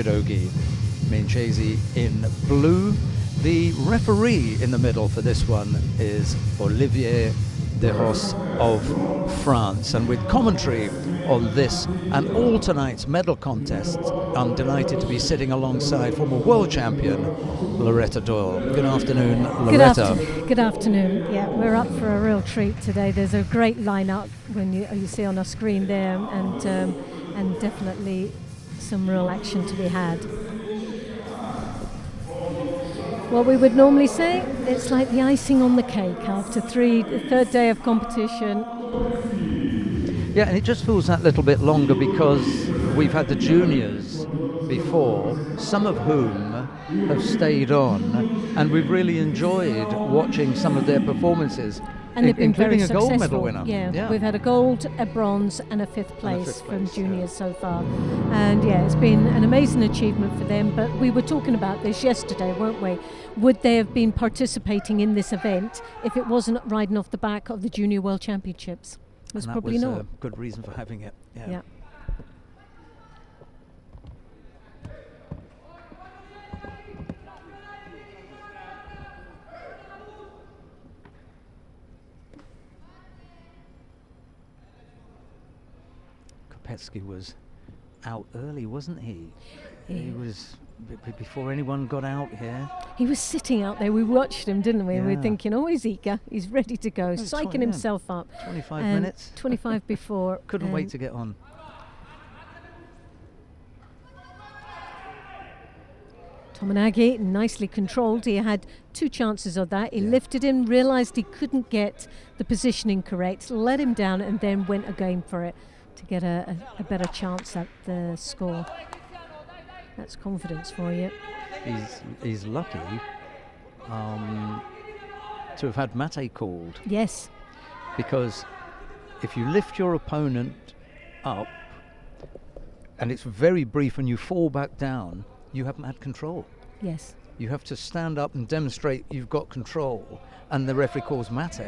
MINCINESI in blue. The referee in the middle for this one is Olivier de Ros of France, and with commentary on this and all tonight's medal contests, I'm delighted to be sitting alongside former world champion Loretta Doyle. Good afternoon, Loretta. Good afternoon. Yeah, we're up for a real treat today. There's a great lineup when you see on our screen there, and definitely some real action to be had. What we would normally say, it's like the icing on the cake after the third day of competition. Yeah, and it just feels that little bit longer because we've had the juniors before, some of whom have stayed on, and we've really enjoyed watching some of their performances. And they've been very including a gold medal successful. winner. Yeah, we've had a gold, a bronze, and a fifth place from juniors so far. And yeah, it's been an amazing achievement for them. But we were talking about this yesterday, weren't we? Would they have been participating in this event if it wasn't riding off the back of the Junior World Championships? It was probably not. That was a good reason for having it. Yeah. KOPECKY was out early, wasn't he? He was before anyone got out here. He was sitting out there. We watched him, didn't we? Yeah. We were thinking, oh, he's eager. He's ready to go, psyching himself up. 25 minutes. 25 before. Couldn't wait to get on. Tominagi, nicely controlled. He had two chances of that. He lifted him, realised he couldn't get the positioning correct, let him down, and then went again for it to get a better chance at the score. That's confidence for you. He's lucky to have had mate called. Yes. Because if you lift your opponent up and it's very brief and you fall back down, you haven't had control. Yes. You have to stand up and demonstrate you've got control, and the referee calls mate.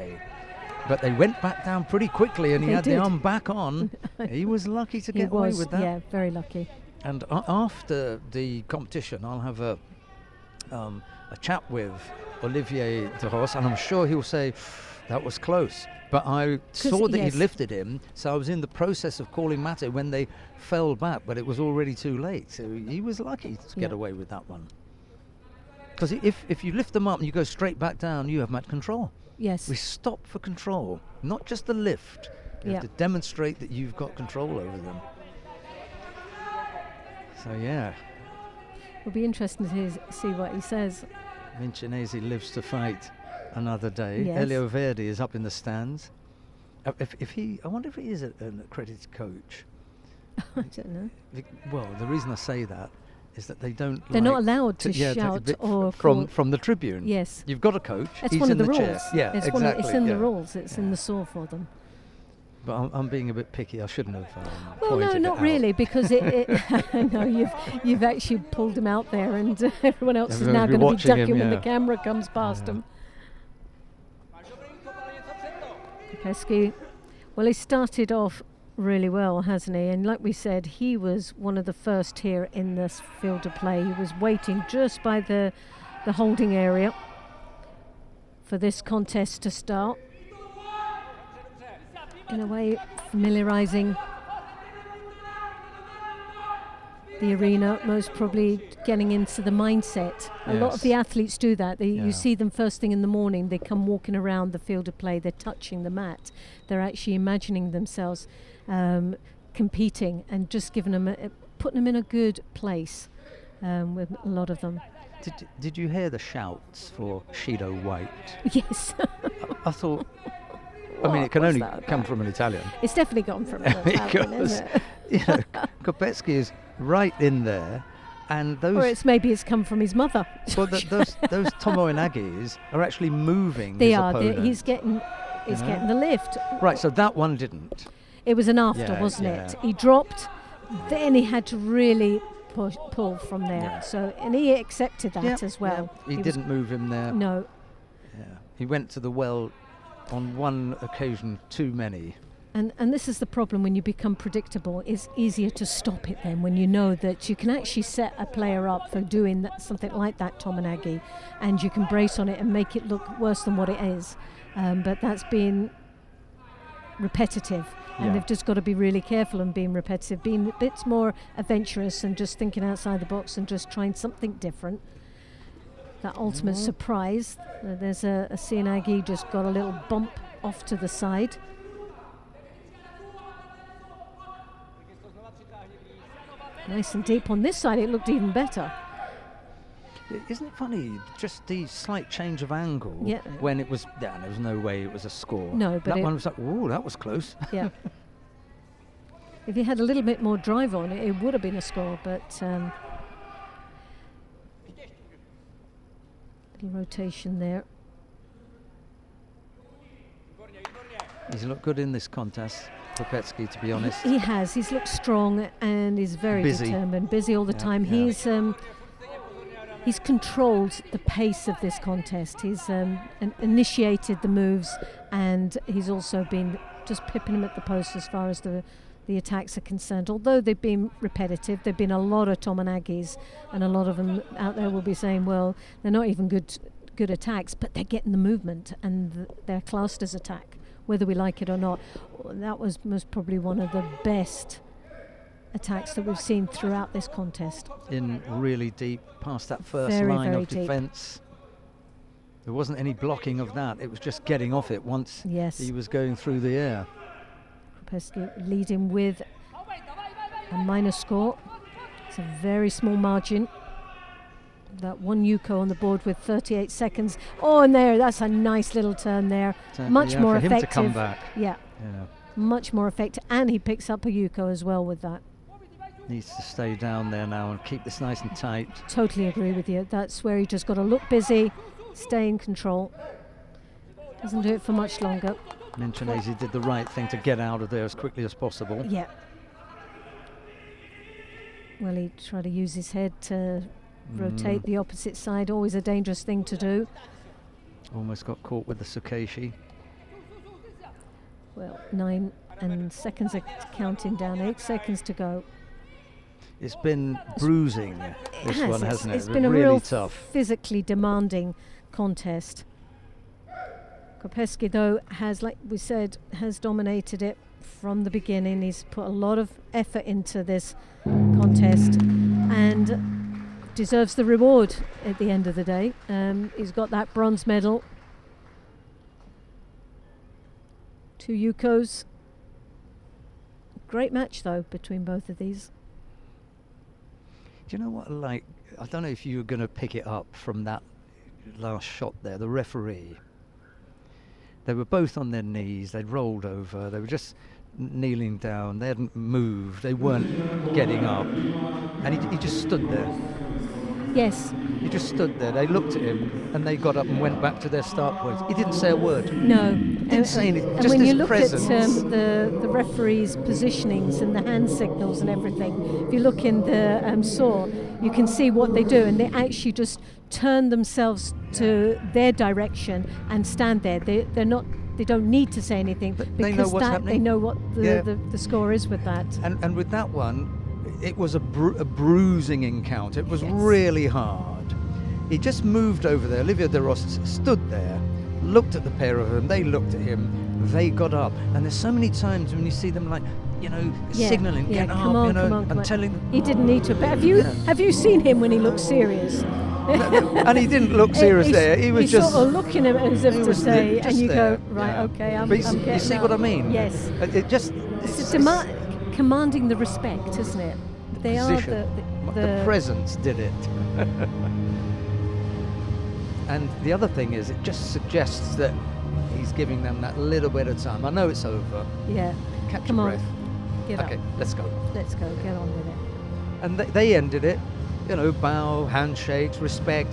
But they went back down pretty quickly, and he had the arm back on. He was lucky to get away with that. Yeah, very lucky. And after the competition, I'll have a chat with Olivier de Ros, and I'm sure he'll say, that was close. But I saw that he lifted him, so I was in the process of calling mate when they fell back, but it was already too late. So he was lucky to get away with that one. Because if you lift them up and you go straight back down, you have mat control. Yes. We stop for control, not just the lift. You have to demonstrate that you've got control over them. So yeah. It'll be interesting to see what he says. MINCINESI lives to fight another day. Yes. Elio Verdi is up in the stands. I wonder if he is an accredited coach. I don't know. Well, the reason I say that is that they don't. They're not allowed to shout or from the tribune. Yes. You've got a coach. It's he's one in of the the rules. chair. Yeah, it's exactly. It's in the rules. It's in the saw for them. But I'm being a bit picky. I shouldn't have. Well, no, not really, because no, you've actually pulled him out there, and everyone else is now going to be ducking when the camera comes past him. KOPECKY, well, he started off really well, hasn't he? And like we said, he was one of the first here in this field of play. He was waiting just by the holding area for this contest to start. In a way, familiarising the arena, most probably getting into the mindset. A lot of the athletes do that. You see them first thing in the morning, they come walking around the field of play, they're touching the mat. They're actually imagining themselves competing and just giving them putting them in a good place with a lot of them. Did you hear the shouts for Judo White? Yes. I thought... I mean, it can only come from an Italian. It's definitely gone from an Italian, isn't it? KOPECKY is right in there, and those. Or maybe it's come from his mother. Well, those Tomoenagis are actually moving. They his are. opponent. He's getting the lift. Right. So that one didn't. It was an after, wasn't it? He dropped, then he had to really pull from there. Yeah. So, and he accepted that as well. Yeah. He didn't move him there. No. Yeah. He went to the well on one occasion too many. And this is the problem when you become predictable. It's easier to stop it then when you know that you can actually set a player up for doing something like that tomoe-nage, and you can brace on it and make it look worse than what it is. But that's being repetitive, and they've just got to be really careful and being repetitive, being a bit more adventurous and just thinking outside the box and just trying something different. That ultimate surprise. There's a seoinage just got a little bump off to the side. Nice and deep on this side, it looked even better. Isn't it funny, just the slight change of angle when it was, there was no way it was a score. No, but that one was like, ooh, that was close. Yeah. If he had a little bit more drive on it, it would have been a score, but little rotation there. He's looked good in this contest, KOPECKY, to be honest. He has. He's looked strong and he's very determined, busy all the time. He's controlled the pace of this contest. He's initiated the moves, and he's also been just pipping them at the post as far as the attacks are concerned. Although they've been repetitive, there've been a lot of tomoe-nages, and a lot of them out there will be saying, well, they're not even good attacks, but they're getting the movement, and they're classed as attack, whether we like it or not. That was most probably one of the best attacks that we've seen throughout this contest. In really deep, past that first line of defence. There wasn't any blocking of that. It was just getting off it once he was going through the air. KOPECKY leading with a minor score. It's a very small margin. That one Yuko on the board with 38 seconds. Oh, and that's a nice little turn there. Much more effective. For him to come back. Yeah. Much more effective, and he picks up a Yuko as well with that. Needs to stay down there now and keep this nice and tight. Totally agree with you. That's where he just got to look busy, stay in control. Doesn't do it for much longer. MINCINESI did the right thing to get out of there as quickly as possible. Yeah. Well, he tried to use his head to rotate the opposite side. Always a dangerous thing to do. Almost got caught with the tsukeshi. Well, 9 seconds are counting down. 8 seconds to go. It's been bruising, this one, hasn't it? It's been a really real tough, physically demanding contest. KOPECKY, though, has, like we said, has dominated it from the beginning. He's put a lot of effort into this contest and deserves the reward at the end of the day. He's got that bronze medal. 2 Yukos. Great match, though, between both of these. Do you know what, like, I don't know if you were going to pick it up from that last shot there, the referee. They were both on their knees, they'd rolled over, they were just kneeling down, they hadn't moved, they weren't getting up, and he just stood there. Yes. He just stood there, they looked at him, and they got up and went back to their start points. He didn't say a word. No. He didn't say anything, and just when you his look presence. at the referee's positionings and the hand signals and everything, if you look in the SAW, you can see what they do, and they actually just turn themselves to their direction and stand there. They're not. They don't need to say anything because they know what's happening. They know what the score is with that. And with that one, it was a bruising encounter. It was really hard. He just moved over there. Olivier de Ros stood there, looked at the pair of them. They looked at him. They got up. And there's so many times when you see them, like, signalling, get up, come on, and telling them. He didn't need to. But have you seen him when he looks serious? And he didn't look serious there. He was just sort of looking at it as if to say, and you there. go, right, okay, I'm but getting you see what I mean? Yes. It's commanding the respect, isn't it? They position. are the presence did it. And the other thing is, it just suggests that he's giving them that little bit of time. I know it's over. Yeah. Catch Come your on. breath. Get okay, up. let's go. Let's go. Get on with it. And they ended it. Bow, handshakes, respect.